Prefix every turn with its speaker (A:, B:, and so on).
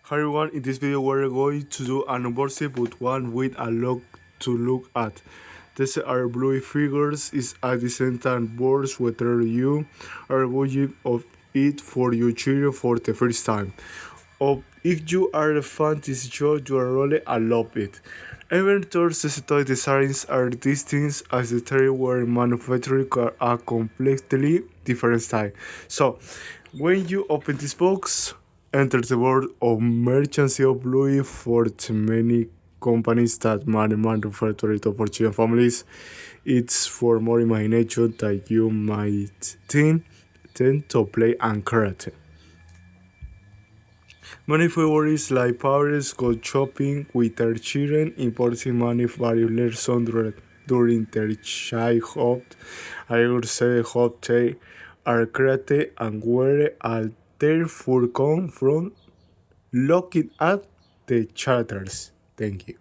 A: Hi everyone, in this video we're going to do an unboxing but one with a lot to look at. These are Bluey figures, is a decent boards whether you are going of it for your children for the first time. Or if you are a fan this show, you are really a love it. Even though the toy designs are distinct as the three were manufactured are a completely different style. So when you open this box, enter the world of merchants of Bluey for the many companies that manufacture it for children families. It's for more imagination that you might tend to play and create. Many favorites like padres go shopping with their children, importing many various lessons during their childhood. I would say hope they are creative and where all therefore come from looking at the charters. Thank you.